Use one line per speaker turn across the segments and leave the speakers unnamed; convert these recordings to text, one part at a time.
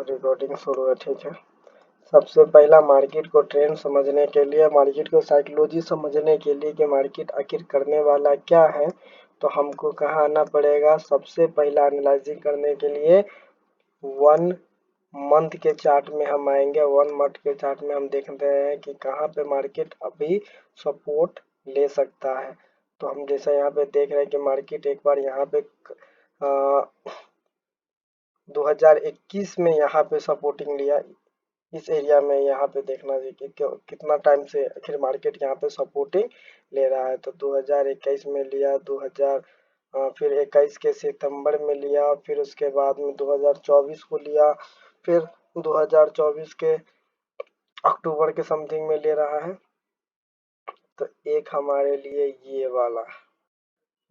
Recording शुरू है, ठीक है। सबसे पहला मार्केट को ट्रेंड समझने के लिए, मार्केट को साइकोलॉजी समझने के लिए कि मार्केट आखिर करने वाला क्या है, तो हमको कहाँ आना पड़ेगा। सबसे पहला एनालाइजिंग करने के लिए 1 मंथ के चार्ट में हम आएंगे। 1 मंथ के चार्ट में हम देख रहे हैं कि कहाँ पे मार्केट अभी सपोर्ट ले सकता है। तो हम जैसा यहाँ पे देख रहे हैं कि मार्केट एक बार यहाँ पे 2021 में यहाँ पे सपोर्टिंग लिया। इस एरिया में यहाँ पे देखना चाहिए कि कितना टाइम से आखिर मार्केट यहाँ पे सपोर्टिंग ले रहा है। तो 2021 में लिया, 2000 फिर 21 के सितंबर में लिया, फिर उसके बाद में 2024 को लिया, फिर 2024 के अक्टूबर के समथिंग में ले रहा है। तो एक हमारे लिए ये वाला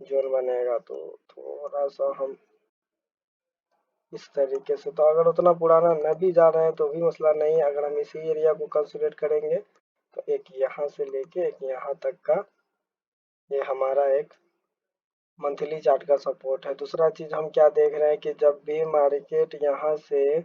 जोन बनेगा। तो थोड़ा सा हम इस तरीके से, तो अगर उतना पुराना न भी जा रहे हैं तो भी मसला नहीं है। अगर हम इसी एरिया को कंसीडर करेंगे तो एक यहाँ से लेके एक यहाँ तक का ये हमारा एक मंथली चार्ट का सपोर्ट है। दूसरा चीज हम क्या देख रहे हैं कि जब भी मार्केट यहाँ से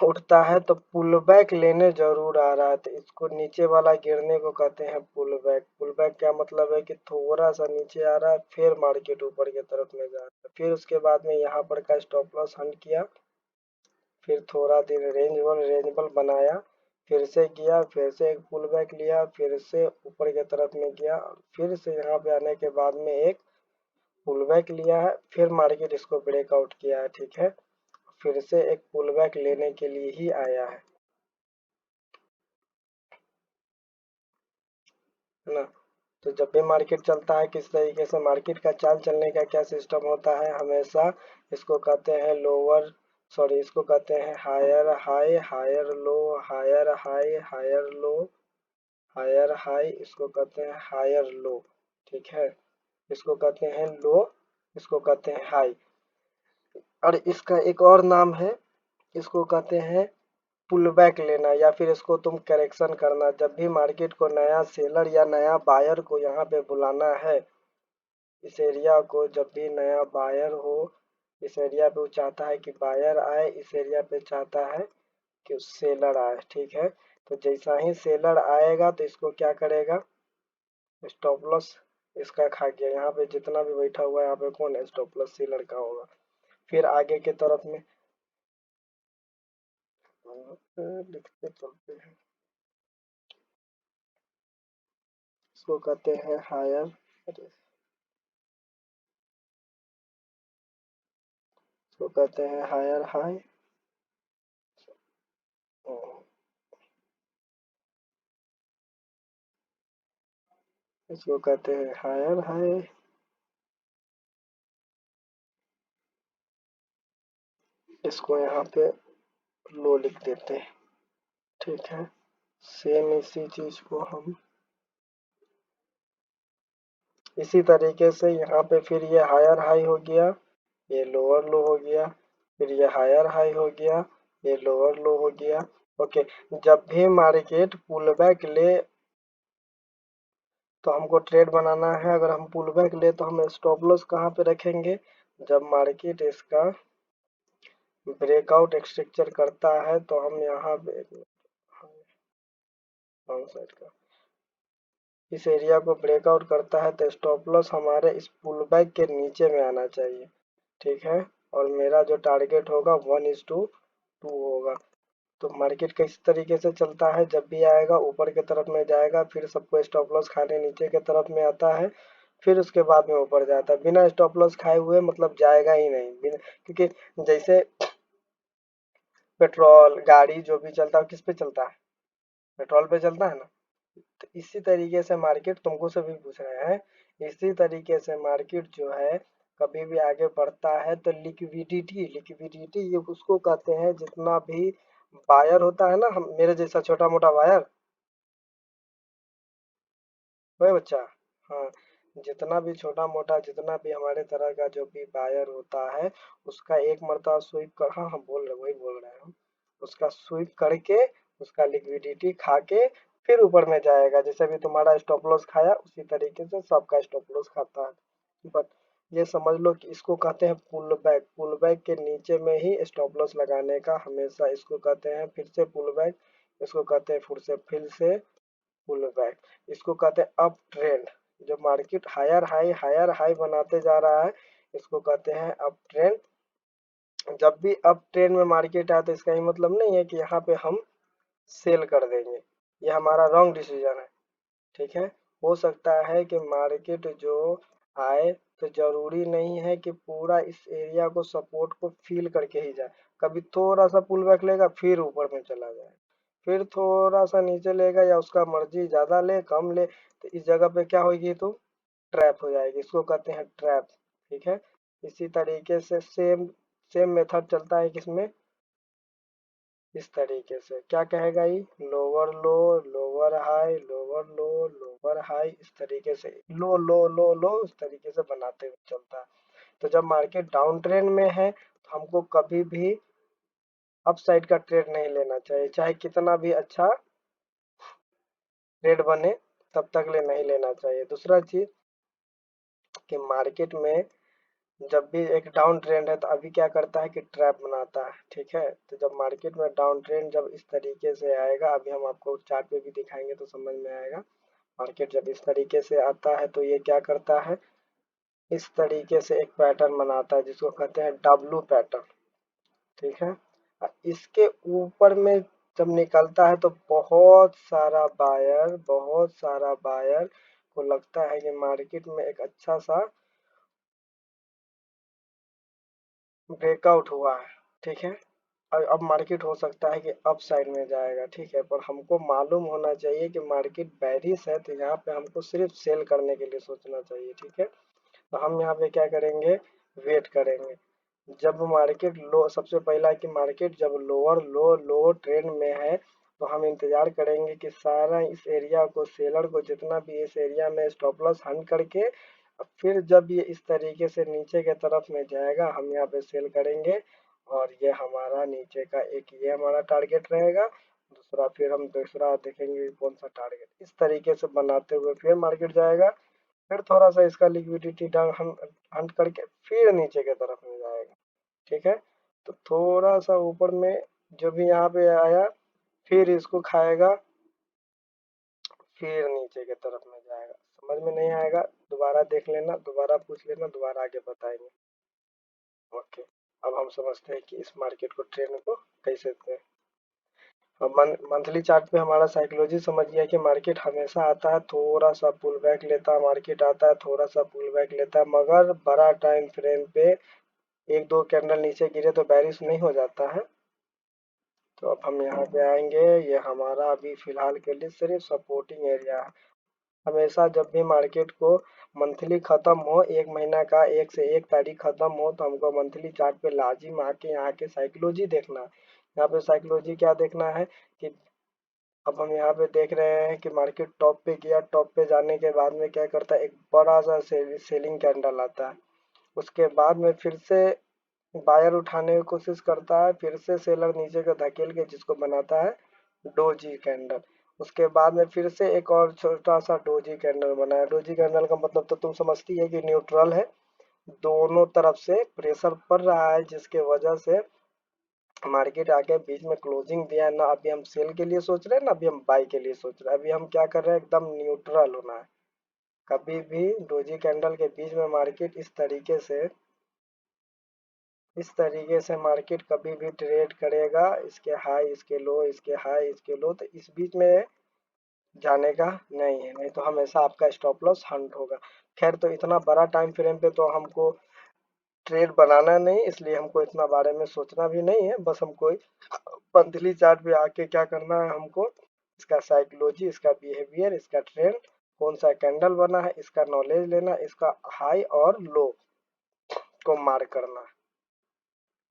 उठता है तो पुल बैक लेने जरूर आ रहा है। तो इसको नीचे वाला गिरने को कहते हैं पुल बैक। पुल बैक क्या मतलब है कि थोड़ा सा नीचे आ रहा है, फिर मार्केट ऊपर की तरफ में जा रहा है, फिर उसके बाद में यहाँ पर का स्टॉप लॉस हंट किया, फिर थोड़ा दिन रेंजबल बनाया, फिर से किया, फिर से एक पुल बैक लिया, फिर से ऊपर की तरफ में गया, फिर से यहाँ पे आने के बाद में एक पुल बैक लिया है, फिर मार्केट इसको ब्रेकआउट किया है, ठीक है। फिर से एक पुल बैक लेने के लिए ही आया है ना। तो जब भी मार्केट चलता है किस तरीके से मार्केट का चाल चलने का क्या सिस्टम होता है, हमेशा इसको कहते हैं लोअर, सॉरी इसको कहते हैं higher high, higher low, higher high, higher low, higher high, इसको कहते हैं हायर लो, ठीक है। इसको कहते हैं लो, इसको कहते हैं हाई। और इसका एक और नाम है, इसको कहते हैं पुल बैक लेना, या फिर इसको तुम करेक्शन करना। जब भी मार्केट को नया सेलर या नया बायर को यहाँ पे बुलाना है, इस एरिया को जब भी नया बायर हो, इस एरिया पे वो चाहता है कि बायर आए, इस एरिया पे चाहता है कि सेलर आए, ठीक है। तो जैसा ही सेलर आएगा तो इसको क्या करेगा, स्टॉप लॉस इसका खा गया। यहाँ पे जितना भी बैठा हुआ है यहाँ पे कौन है, स्टॉप लॉस सेलर का होगा। फिर आगे के तरफ में लिखते चलते हैं, इसको कहते हैं हायर, इसको कहते हैं हायर हाई, इसको कहते हैं हायर हाई, इसको यहाँ पे लो लिख देते हैं, ठीक है। सेम इसी चीज को हम इसी तरीके से यहाँ पे, फिर ये हायर हाई हो गया, ये लोअर लो हो गया, फिर ये हायर हाई हो गया, ये लोअर लो हो गया। ओके, जब भी मार्केट पुल बैक ले तो हमको ट्रेड बनाना है। अगर हम पुल बैक ले तो हम स्टॉप लॉस कहाँ पे रखेंगे, जब मार्केट इसका ब्रेकआउट स्ट्रक्चर करता है तो हम यहाँ पे साइड का इस एरिया को ब्रेकआउट करता है तो स्टॉप लॉस हमारे इस पुल बैक के नीचे में आना चाहिए, ठीक है। और मेरा जो टारगेट होगा 1:2 होगा। तो मार्केट किस तरीके से चलता है, जब भी आएगा ऊपर की तरफ में जाएगा, फिर सबको स्टॉप लॉस खाने नीचे की तरफ में आता है, फिर उसके बाद में ऊपर जाता है। बिना स्टॉप लॉस खाए हुए मतलब जाएगा ही नहीं, बिना, क्योंकि जैसे पेट्रोल गाड़ी जो भी चलता है किस पे चलता है, पेट्रोल पे चलता है ना। तो इसी तरीके से मार्केट तुमको से भी पूछ रहे हैं, इसी तरीके से मार्केट जो है कभी भी आगे बढ़ता है तो लिक्विडिटी, लिक्विडिटी ये उसको कहते हैं जितना भी बायर होता है ना, हम मेरे जैसा छोटा मोटा बायर, वही बच्चा, हाँ, जितना भी छोटा मोटा जितना भी हमारे तरह का जो भी बायर होता है, उसका एक मर्तबा स्वीप कर, हाँ हाँ बोल रहे वही बोल रहे हैं हम, उसका स्वीप करके उसका लिक्विडिटी खा के फिर ऊपर में जाएगा। जैसे भी तुम्हारा स्टॉप लॉस खाया उसी तरीके से सबका स्टॉप लॉस खाता है। बट ये समझ लो कि इसको कहते हैं पुल बैक। पुल बैक के नीचे में ही स्टॉप लॉस लगाने का हमेशा, इसको कहते हैं फिर से पुल बैक, इसको कहते हैं फिर से पुल बैक, इसको कहते हैं अप ट्रेंड। जब मार्केट हायर हाई बनाते जा रहा है, इसको कहते हैं अप ट्रेंड। जब भी अप ट्रेंड में मार्केट आए तो इसका ये मतलब नहीं है कि यहाँ पे हम सेल कर देंगे, ये हमारा रॉन्ग डिसीजन है। ठीक है, हो सकता है कि मार्केट जो आए तो जरूरी नहीं है कि पूरा इस एरिया को सपोर्ट को फील करके ही जाए। कभी थोड़ा सा पुल बैक लेगा फिर ऊपर में चला जाए, फिर थोड़ा सा नीचे लेगा या उसका मर्जी ज्यादा ले कम ले, तो इस जगह पे क्या होगी, तो ट्रैप हो जाएगी, इसको कहते हैं ट्रैप। ठीक है, इसी तरीके से सेम सेम मेथड चलता है किसमें, इस तरीके से क्या कहेगा ये, लोअर लो, लोअर हाई, लोअर लो, लोअर हाई, इस तरीके से लो लो लो लो इस तरीके से बनाते हुए चलता है। तो जब मार्केट डाउन ट्रेंड में है तो हमको कभी भी अप साइड का ट्रेड नहीं लेना चाहिए, चाहे कितना भी अच्छा ट्रेड बने तब तक ले नहीं लेना चाहिए। दूसरा चीज कि मार्केट में जब भी एक डाउन ट्रेंड है तो अभी क्या करता है कि ट्रैप बनाता है। ठीक है, तो जब मार्केट में डाउन ट्रेंड जब इस तरीके से आएगा, अभी हम आपको चार्ट पे भी दिखाएंगे तो समझ में आएगा। मार्केट जब इस तरीके से आता है तो ये क्या करता है, इस तरीके से एक पैटर्न बनाता है जिसको कहते हैं डब्लू पैटर्न। ठीक है, इसके ऊपर में जब निकलता है तो बहुत सारा बायर को लगता है कि मार्केट में एक अच्छा सा ब्रेकआउट हुआ है। ठीक है, अब मार्केट हो सकता है कि अप साइड में जाएगा। ठीक है, पर हमको मालूम होना चाहिए कि मार्केट बेरिश है, तो यहाँ पे हमको सिर्फ सेल करने के लिए सोचना चाहिए। ठीक है, तो हम यहाँ पे क्या करेंगे, वेट करेंगे। जब मार्केट लो, सबसे पहला कि मार्केट जब लोअर ट्रेंड में है तो हम इंतजार करेंगे कि सारा इस एरिया को, सेलर को जितना भी इस एरिया में स्टॉप लॉस हंट करके, फिर जब ये इस तरीके से नीचे के तरफ में जाएगा हम यहाँ पे सेल करेंगे। और ये हमारा नीचे का एक ये हमारा टारगेट रहेगा। दूसरा फिर हम दूसरा देखेंगे कौन सा टारगेट, इस तरीके से बनाते हुए फिर मार्केट जाएगा। फिर थोड़ा सा इसका लिक्विडिटी डाउन हंट करके फिर नीचे के तरफ में जाएगा। ठीक है, तो थोड़ा सा ऊपर में जो भी यहाँ पे आया फिर इसको खाएगा, फिर नीचे के तरफ में जाएगा। समझ में नहीं आएगा दोबारा देख लेना, दोबारा पूछ लेना, दोबारा आगे बताएंगे। ओके, अब हम समझते हैं कि इस मार्केट को ट्रेंड को कैसे दें। अब मंथली चार्ट पे हमारा साइकोलॉजी समझ गया कि मार्केट हमेशा आता है थोड़ा सा पुल बैक लेता है, मार्केट आता है थोड़ा सा पुल बैक लेता है, मगर बड़ा टाइम फ्रेम पे एक दो कैंडल नीचे गिरे तो बैरिश नहीं हो जाता है। तो अब हम यहाँ पे आएंगे, ये हमारा अभी फिलहाल के लिए सिर्फ सपोर्टिंग एरिया है। हमेशा जब भी मार्केट को मंथली खत्म हो, एक महीना का एक से एक तारीख खत्म हो, तो हमको मंथली चार्ट पे लाजिम आके यहाँ के साइकोलॉजी देखना है। यहाँ पे साइकोलॉजी क्या देखना है कि अब हम यहाँ पे देख रहे हैं कि मार्केट टॉप पे गया, टॉप पे जाने के बाद में क्या करता है, एक बड़ा सा सेलिंग कैंडल आता है। उसके बाद में फिर से बायर उठाने की कोशिश करता है, फिर से सेलर नीचे को धकेल के जिसको बनाता है डोजी कैंडल। उसके बाद में फिर से एक और छोटा सा डोजी कैंडल बनाया। डोजी कैंडल का मतलब तो तुम समझती है कि न्यूट्रल है, दोनों तरफ से प्रेशर पड़ रहा है, जिसके वजह से मार्केट आके बीच में क्लोजिंग दिया है ना। अभी हम सेल के लिए सोच रहे हैं ना अभी हम बाई के लिए सोच रहे हैं, अभी हम क्या कर रहे हैं, एकदम न्यूट्रल होना है। कभी भी डोजी कैंडल के बीच में मार्केट इस तरीके से मार्केट कभी भी ट्रेड करेगा, इसके हाई इसके लो, इसके हाई इसके लो, तो इस बीच में जाने का नहीं है, नहीं तो हमेशा आपका स्टॉप लॉस हंट होगा। खैर, तो इतना बड़ा टाइम फ्रेम पे तो हमको ट्रेड बनाना नहीं, इसलिए हमको इतना बारे में सोचना भी नहीं है। बस हमको मंथली चार्ट पे आके क्या करना है, हमको इसका साइकोलॉजी, इसका बिहेवियर, इसका ट्रेंड, कौन सा कैंडल बना है, इसका नॉलेज लेना, इसका हाई और लो को मार्क करना।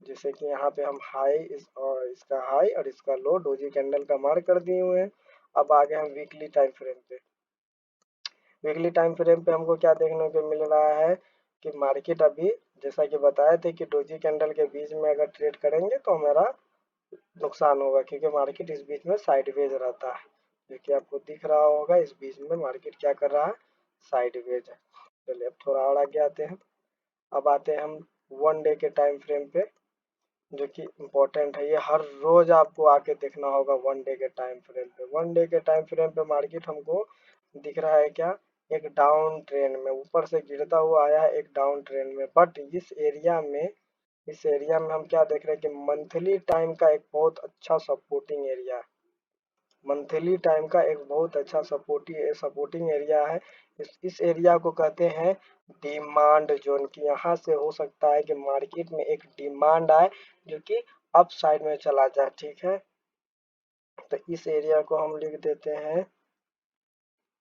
जैसे कि यहाँ पे हम हाई और इसका हाई और इसका लो डोजी कैंडल का मार्क कर दिए हुए हैं। अब आगे हम वीकली टाइम फ्रेम पे, वीकली टाइम फ्रेम पे हमको क्या देखने को मिल रहा है कि मार्केट अभी जैसा कि बताए थे कि डोजी कैंडल के बीच में अगर ट्रेड करेंगे तो हमारा नुकसान होगा, क्योंकि मार्केट इस बीच में साइडवेज रहता है। देखिए आपको दिख रहा होगा इस बीच में मार्केट क्या कर रहा है, साइडवेज है। चलिए अब थोड़ा और आगे आते हैं। अब आते हैं हम 1 डे के टाइम फ्रेम पे, जो कि इम्पोर्टेंट है। ये हर रोज आपको आके देखना होगा 1 डे के टाइम फ्रेम पे। 1 डे के टाइम फ्रेम पे मार्केट हमको दिख रहा है क्या, एक डाउन ट्रेंड में, ऊपर से गिरता हुआ आया है एक डाउन ट्रेंड में। बट इस एरिया में हम क्या देख रहे हैं कि मंथली टाइम का एक बहुत अच्छा सपोर्टिंग एरिया, मंथली टाइम का एक बहुत अच्छा सपोर्टिंग एरिया है। इस एरिया को कहते हैं डिमांड जोन, की यहाँ से हो सकता है कि मार्केट में एक डिमांड आए जो कि अप साइड में चला जाए। ठीक है, तो इस एरिया को हम लिख देते हैं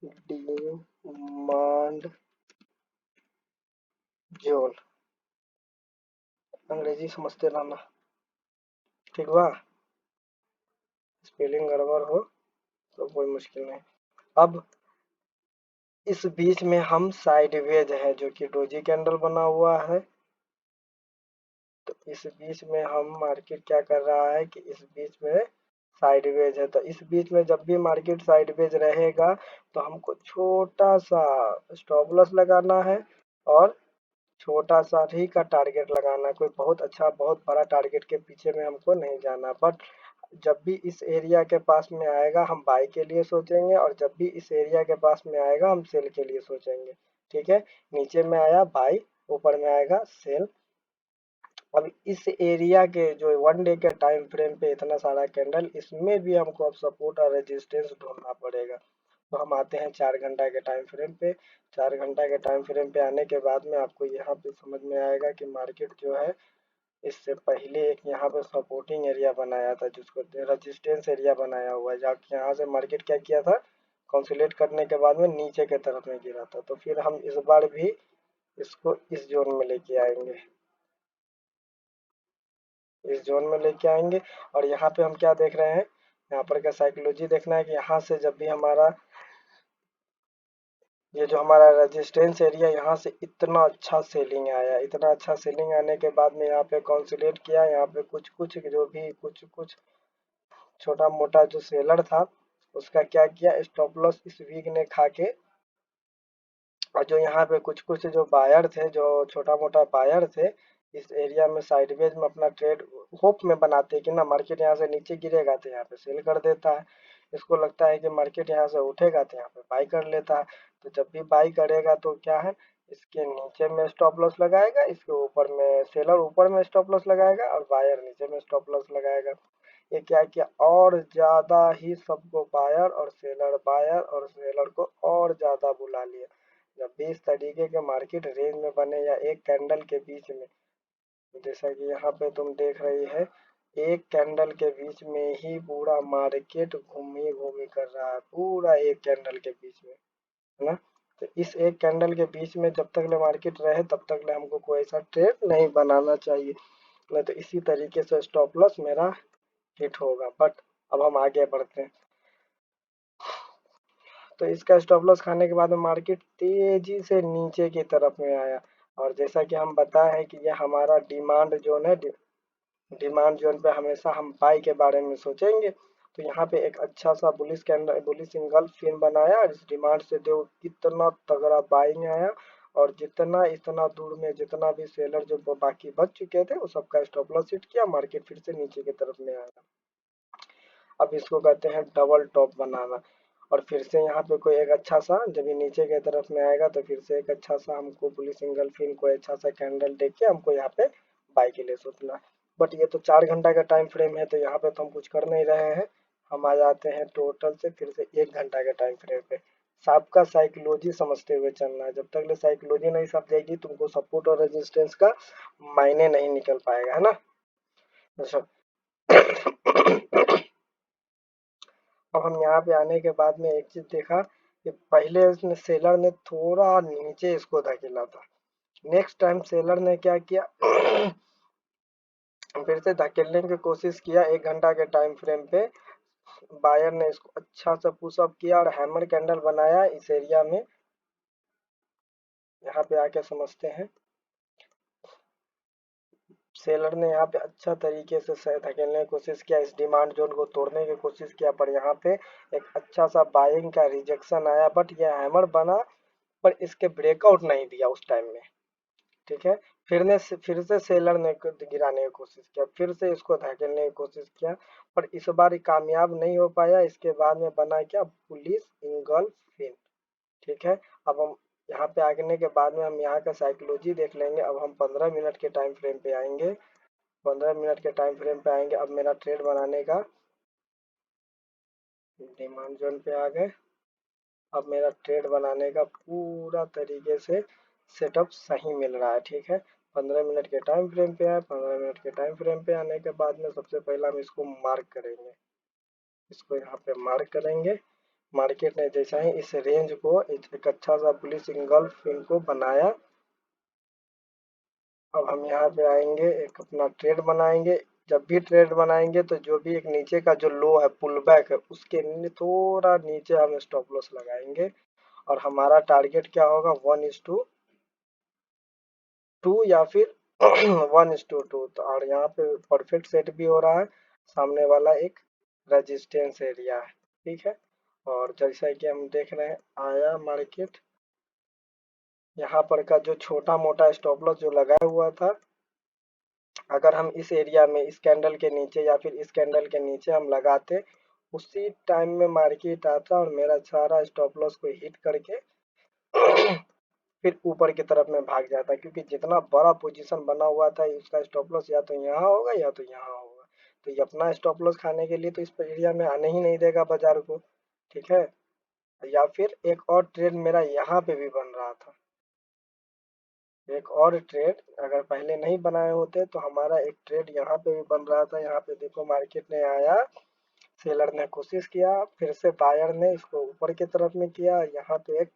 डिमांड जोन। अंग्रेजी समझते रहना, ठीक बा। स्पेलिंग गड़बड़ हो तो कोई मुश्किल नहीं। अब इस बीच में हम साइडवेज है, जो कि डोजी कैंडल बना हुआ है। तो इस बीच में हम मार्केट क्या कर रहा है कि इस बीच में साइडवेज है। तो इस बीच में जब भी मार्केट साइडवेज रहेगा तो हमको छोटा सा स्टॉप लॉस लगाना है और छोटा सा ही का टारगेट लगाना है। कोई बहुत अच्छा बहुत बड़ा टारगेट के पीछे में हमको नहीं जाना। बट जब भी इस एरिया के पास में आएगा हम बाई के लिए सोचेंगे, और जब भी इस एरिया के पास में आएगा हम सेल के लिए सोचेंगे। ठीक है, नीचे में आया बाई, ऊपर में आएगा सेल। अब इस एरिया के जो 1 डे के टाइम फ्रेम पे इतना सारा कैंडल, इसमें भी हमको अब सपोर्ट और रेजिस्टेंस ढूंढना पड़ेगा। तो हम आते हैं 4 घंटा के टाइम फ्रेम पे। 4 घंटा के टाइम फ्रेम पे आने के बाद में आपको यहाँ पे समझ में आएगा कि मार्केट जो है, इससे पहले एक यहाँ पे सपोर्टिंग एरिया बनाया था जिसको रेजिस्टेंस एरिया बनाया हुआ है, जहाँ यहाँ से मार्केट क्या किया था, कंसोलिडेट करने के बाद में नीचे के तरफ में गिरा था। तो फिर हम इस बार भी इसको इस जोन में लेके आएंगे, इस जोन में लेके आएंगे। और यहाँ पे हम क्या देख रहे हैं, यहाँ पर का साइकोलॉजी देखना है कि यहाँ से जब भी हमारा ये जो हमारा रेजिस्टेंस एरिया, यहाँ से इतना अच्छा सेलिंग आया, इतना अच्छा सेलिंग आने के बाद में यहाँ पे कंसोलिडेट किया। यहाँ पे कुछ कुछ जो भी कुछ कुछ छोटा मोटा जो सेलर था उसका क्या किया, स्टॉप लॉस इस वीक ने खा के, और जो यहाँ पे कुछ कुछ जो बायर थे, जो छोटा मोटा बायर थे, इस एरिया में साइडवेज में अपना ट्रेड होप में बनाते हैं कि ना मार्केट यहाँ से नीचे गिरेगा तो यहाँ पे सेल कर देता है। इसको लगता है कि मार्केट यहाँ से उठेगा तो यहाँ पे बाई कर लेता है। तो जब भी बाई करेगा तो क्या है, इसके नीचे में स्टॉप लॉस लगाएगा, इसके ऊपर में सेलर ऊपर में स्टॉप लॉस लगाएगा और बायर नीचे में स्टॉप लॉस लगाएगा। ये क्या किया, और ज्यादा ही सबको बायर और सेलर को और ज्यादा बुला लिया। जब भी इस तरीके के मार्केट रेंज में बने या एक कैंडल के बीच में, जैसा कि यहाँ पे तुम देख रही है, एक कैंडल के बीच में ही पूरा मार्केट घूमी घूमी कर रहा है, पूरा एक कैंडल के बीच में, है ना। तो इस एक कैंडल के बीच में जब तक ले मार्केट रहे तब तक ले हमको कोई ऐसा ट्रेड नहीं बनाना चाहिए, नहीं तो इसी तरीके से स्टॉप लॉस मेरा हिट होगा। बट अब हम आगे बढ़ते हैं। तो इसका स्टॉप लॉस खाने के बाद में मार्केट तेजी से नीचे की तरफ में आया। और जैसा कि हम बताए हैं कि ये हमारा डिमांड जोन है, डिमांड जोन पे हमेशा हम बाई के बारे में सोचेंगे। तो यहाँ पे एक अच्छा सा बुलिश कैंडल, बुलिश इंगल्फ बनाया और इस डिमांड से देखो कितना तगड़ा बाइंग आया। और जितना इतना दूर में जितना भी सेलर जो बाकी बच चुके थे वो सबका स्टॉप लॉस हिट किया, मार्केट फिर से नीचे की तरफ में आया। अब इसको कहते हैं डबल टॉप बनाना। और फिर से यहाँ पे कोई एक अच्छा सा, जब ये नीचे की तरफ में आएगा तो फिर से एक अच्छा सा हमको पुलिस सिंगल फिन को अच्छा सा कैंडल देख के हमको यहाँ पे बाई के लिए सोचना है। बट ये तो 4 घंटा का टाइम फ्रेम है, तो यहाँ पे तो हम कुछ कर नहीं रहे हैं। हम आ जाते हैं टोटल से फिर से 1 घंटा के टाइम फ्रेम पे। सबका साइकोलॉजी समझते हुए चलना है, जब तक ले साइकोलॉजी नहीं समझेगी तुमको सपोर्ट और रेजिस्टेंस का मायने नहीं निकल पाएगा, है ना। अच्छा। अब हम यहाँ पे आने के बाद में एक चीज देखा कि पहले उसने सेलर ने थोड़ा नीचे इसको धकेला था। नेक्स्ट टाइम सेलर ने क्या किया, फिर से धकेलने की कोशिश किया 1 घंटा के टाइम फ्रेम पे। बायर ने इसको अच्छा सा पुशअप किया और हैमर कैंडल बनाया इस एरिया में। यहाँ पे आके समझते हैं, सेलर ने यहाँ पे अच्छा तरीके से धकेलने की कोशिश किया, इस डिमांड जोन को तोड़ने की कोशिश किया, पर यहाँ पे एक अच्छा सा बाइंग का रिजेक्शन आया। बट यह हैमर बना पर इसके ब्रेकआउट नहीं दिया उस टाइम में। ठीक है। फिर से सेलर ने गिराने की कोशिश किया, फिर से इसको धकेलने की कोशिश किया, पर इस बार ये कामयाब नहीं हो पाया। इसके बाद में बना क्या, पुलिस इंगल्फिन। ठीक है। अब हम यहाँ पे आने के बाद में हम यहाँ का साइकोलॉजी देख लेंगे। अब हम 15 मिनट के टाइम फ्रेम पे आएंगे। 15 मिनट के टाइम फ्रेम पे आएंगे। अब मेरा ट्रेड बनाने का डिमांड जोन पे आ गए। अब मेरा ट्रेड बनाने का पूरा तरीके से सेटअप सही मिल रहा है। ठीक है। 15 मिनट के टाइम फ्रेम पे आए। 15 मिनट के टाइम फ्रेम पे आने के बाद में सबसे पहला हम इसको मार्क करेंगे। इसको यहाँ पे मार्क करेंगे। मार्केट ने जैसा ही इस रेंज को एक अच्छा सा बुलिश इंगल्फ इनको बनाया। अब हम यहाँ पे आएंगे, एक अपना ट्रेड बनाएंगे। जब भी ट्रेड बनाएंगे तो जो भी एक नीचे का जो लो है, पुल बैक है, उसके थोड़ा नीचे हम स्टॉप लॉस लगाएंगे। और हमारा टारगेट क्या होगा, 1:2 या फिर 1:2। तो और यहाँ पे परफेक्ट सेट भी हो रहा है। सामने वाला एक रेजिस्टेंस एरिया है। ठीक है। और जैसा कि हम देख रहे हैं, आया मार्केट, यहाँ पर का जो छोटा मोटा स्टॉप लॉस जो लगाया हुआ था, अगर हम इस एरिया में इस कैंडल के नीचे या फिर इस कैंडल के नीचे हम लगाते, उसी टाइम में मार्केट आता और मेरा सारा स्टॉप लॉस को हिट करके फिर ऊपर की तरफ में भाग जाता। क्योंकि जितना बड़ा पोजीशन बना हुआ था, उसका स्टॉप लॉस या तो यहाँ होगा या तो यहाँ होगा। तो ये अपना स्टॉप लॉस खाने के लिए तो इस एरिया में आने ही नहीं देगा बाजार को। ठीक है। या फिर एक और ट्रेड मेरा यहाँ पे भी बन रहा था। एक और ट्रेड अगर पहले नहीं बनाए होते तो हमारा एक ट्रेड यहाँ पे भी बन रहा था। यहाँ पे देखो मार्केट ने आया, सेलर ने कोशिश किया, फिर से बायर ने इसको ऊपर की तरफ में किया। यहाँ पे एक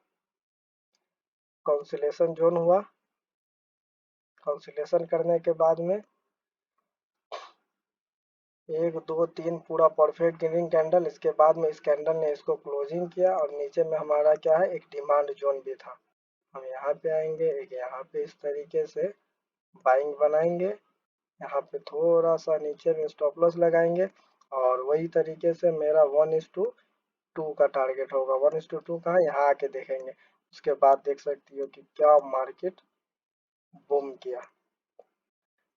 काउंसिलेशन जोन हुआ। काउंसिलेशन करने के बाद में 1 2 3 पूरा परफेक्ट ग्रीन कैंडल। इसके बाद में इस कैंडल ने इसको क्लोजिंग किया और नीचे में हमारा क्या है, एक डिमांड जोन भी था। हम यहाँ पे आएंगे, एक यहाँ पे इस तरीके से बाइंग बनाएंगे। यहाँ पे थोड़ा सा नीचे में स्टॉप लॉस लगाएंगे। और वही तरीके से मेरा 1:2 का टारगेट होगा। 1:2 कहाँ, यहाँ आके देखेंगे। उसके बाद देख सकती हो कि क्या मार्केट बूम किया।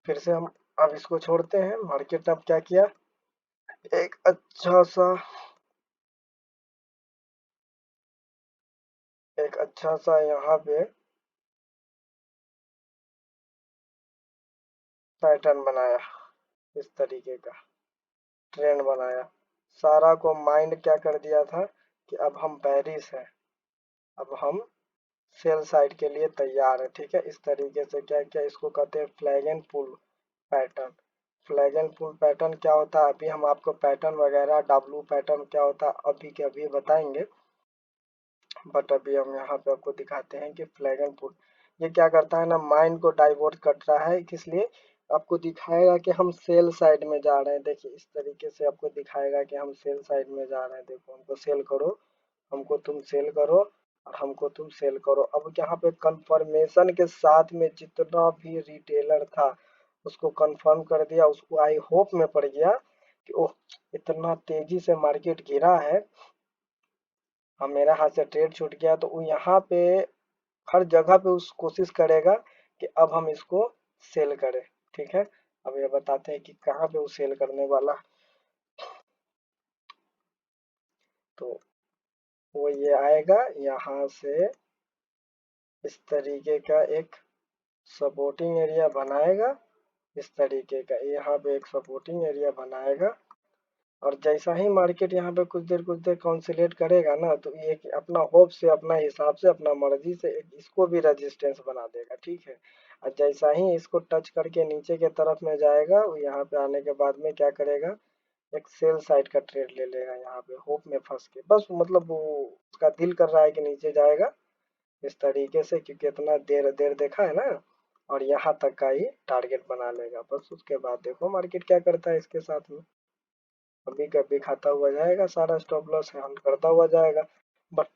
फिर से हम अब इसको छोड़ते हैं। मार्केट ने अब क्या किया, एक अच्छा सा यहाँ पे पैटर्न बनाया, इस तरीके का ट्रेंड बनाया। सारा को माइंड क्या कर दिया था कि अब हम बैरिश हैं, अब हम सेल साइड के लिए तैयार है। ठीक है। इस तरीके से क्या क्या इसको कहते हैं, flag and pull pattern. Flag and pull pattern क्या होता है, अभी हम आपको पैटर्न वगैरह डब्लू पैटर्न क्या होता है अभी के अभी बताएंगे। बट अभी हम यहाँ पे आपको दिखाते हैं कि फ्लैग एंड पुल ये क्या करता है ना, माइंड को डाइवर्ट कर रहा है। किस लिए, आपको दिखाएगा कि हम सेल साइड में जा रहे हैं। देखिए इस तरीके से आपको दिखाएगा कि हम सेल साइड में जा रहे हैं। देखो हमको सेल करो, हमको तुम सेल करो, और हमको तुम सेल करो। अब यहाँ पे कंफर्मेशन के साथ में जितना भी रिटेलर था उसको कंफर्म कर दिया। उसको आई होप में पड़ गया कि ओह, इतना तेजी से मार्केट गिरा है, अब मेरा हाथ से ट्रेड छूट गया। तो वो यहाँ पे हर जगह पे उस कोशिश करेगा कि अब हम इसको सेल करें। ठीक है। अब ये बताते हैं कि कहाँ पे वो सेल करने वाला। तो वो ये आएगा यहाँ से, इस तरीके का एक सपोर्टिंग एरिया बनाएगा। इस तरीके का यहाँ पे एक सपोर्टिंग एरिया बनाएगा। और जैसा ही मार्केट यहाँ पे कुछ देर काउंसिलेट करेगा ना, तो ये अपना होप से, अपना हिसाब से, अपना मर्जी से इसको भी रेजिस्टेंस बना देगा। ठीक है। और जैसा ही इसको टच करके नीचे के तरफ में जाएगा, वो यहाँ पे आने के बाद में क्या करेगा, एक सेल साइड का ट्रेड ले लेगा। यहाँ पे होप में फंस के, बस मतलब वो उसका दिल कर रहा है कि नीचे जाएगा इस तरीके से, क्योंकि इतना देर देर देखा है ना। और यहाँ तक का ही टारगेट बना लेगा बस। उसके बाद देखो मार्केट क्या करता है इसके साथ में। कभी कभी खाता हुआ जाएगा, सारा स्टॉप लॉस हल करता हुआ जाएगा। बट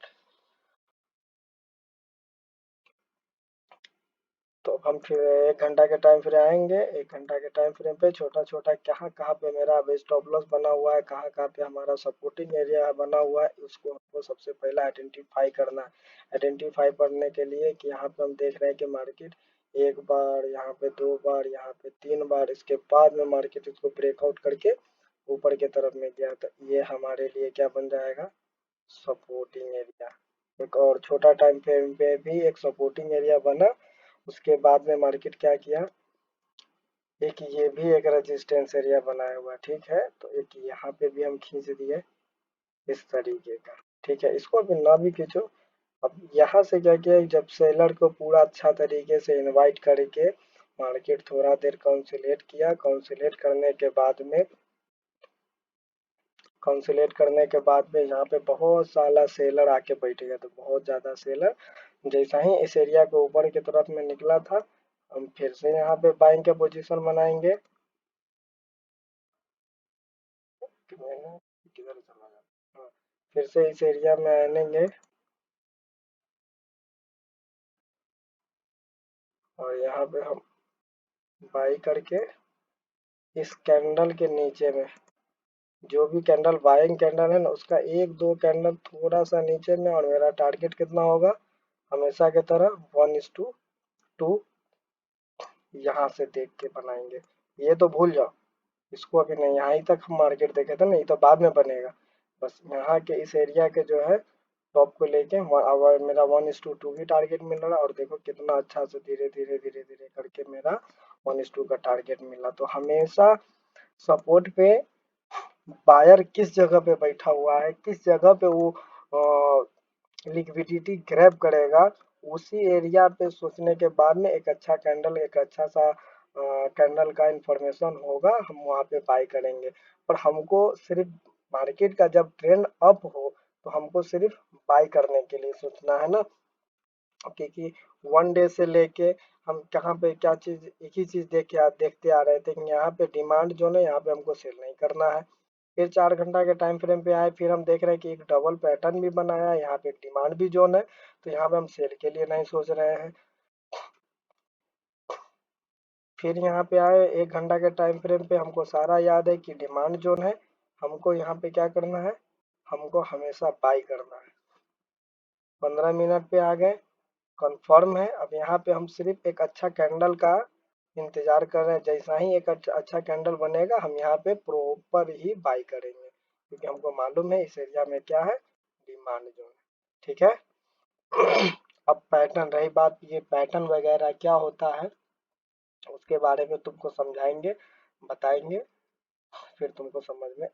तो हम फिर 1 घंटा के टाइम फ्रेम आएंगे। 1 घंटा के टाइम फ्रेम पे छोटा छोटा कहाँ कहाँ पे मेरा अब स्टॉप लॉस बना हुआ है, कहाँ कहाँ पे हमारा सपोर्टिंग एरिया बना हुआ है, उसको हमको सबसे पहले आइडेंटिफाई करना है। आइडेंटिफाई करने के लिए कि यहाँ पे हम देख रहे हैं कि मार्केट एक बार, यहाँ पे 2 बार, यहाँ पे 3 बार, इसके बाद में मार्केट इसको ब्रेकआउट करके ऊपर की तरफ में गया, तो ये हमारे लिए क्या बन जाएगा, सपोर्टिंग एरिया। एक और छोटा टाइम फ्रेम पे भी एक सपोर्टिंग एरिया बना, उसके बाद में मार्केट क्या किया, एक ये भी एक रेजिस्टेंस एरिया बनाया हुआ, ठीक है, तो एक यहाँ पे भी हम खींच दिए इस तरीके का, ठीक है। इसको अभी ना भी खींचो। अब यहाँ से क्या किया, जब सेलर को पूरा अच्छा तरीके से इनवाइट करके मार्केट थोड़ा देर काउंसुलेट किया, काउंसुलेट करने के बाद में, काउंसुलेट करने के बाद में यहाँ पे बहुत सारा सेलर आके बैठ गया, तो बहुत ज़्यादा सेलर जैसा ही इस एरिया के ऊपर की तरफ में निकला था, हम फिर से यहाँ पे बाइंग का पोजीशन बनाएंगे। किधर चला गया, हाँ, फिर से इस एरिया में आएंगे और यहाँ पे हम बाई करके इस कैंडल के नीचे में, जो भी कैंडल बाइंग कैंडल है ना, उसका एक दो कैंडल थोड़ा सा नीचे में, और मेरा टारगेट कितना होगा, हमेशा की तरह 1:2 यहाँ से देख के बनाएंगे। ये तो भूल जाओ, इसको अभी नहीं, यहाँ ही तक हम मार्केट देखे थे, नहीं तो बाद में बनेगा। बस यहाँ के इस एरिया के जो है टॉप को लेके अब मेरा 1:2 ही टारगेट मिल रहा है, और देखो कितना अच्छा से धीरे धीरे धीरे धीरे करके मेरा 1:2 का टारगेट मिला। तो हमेशा सपोर्ट पे बायर किस जगह पे बैठा हुआ है, किस जगह पे वो लिक्विडिटी ग्रैब करेगा, उसी एरिया पे सोचने के बाद में एक अच्छा कैंडल, एक अच्छा सा कैंडल का इंफॉर्मेशन होगा, हम वहाँ पे बाई करेंगे। पर हमको सिर्फ मार्केट का जब ट्रेंड अप हो, तो हमको सिर्फ बाई करने के लिए सोचना है ना, क्योंकि 1 डे से लेके हम कहाँ पे क्या चीज, एक ही चीज देखते आ रहे थे कि यहाँ पे डिमांड जो है, यहाँ पे हमको सेल नहीं करना है। फिर 4 घंटा के टाइम फ्रेम पे आए, फिर हम देख रहे हैं कि एक डबल पैटर्न भी बनाया है, यहाँ पे एक डिमांड भी जोन है, तो यहाँ पे हम सेल के लिए नहीं सोच रहे हैं। फिर यहाँ पे आए 1 घंटा के टाइम फ्रेम पे, हमको सारा याद है कि डिमांड जोन है, हमको यहाँ पे क्या करना है, हमको हमेशा बाई करना है। 15 मिनट पे आ गए, कंफर्म है। अब यहाँ पे हम सिर्फ एक अच्छा कैंडल का इंतजार कर रहे हैं, जैसा ही एक अच्छा कैंडल बनेगा, हम यहाँ पे प्रॉपर ही बाई करेंगे, क्योंकि हमको मालूम है इस एरिया में क्या है, डिमांड जोन है, ठीक है। अब पैटर्न रही बात, ये पैटर्न वगैरह क्या होता है, उसके बारे में तुमको समझाएंगे, बताएंगे, फिर तुमको समझ में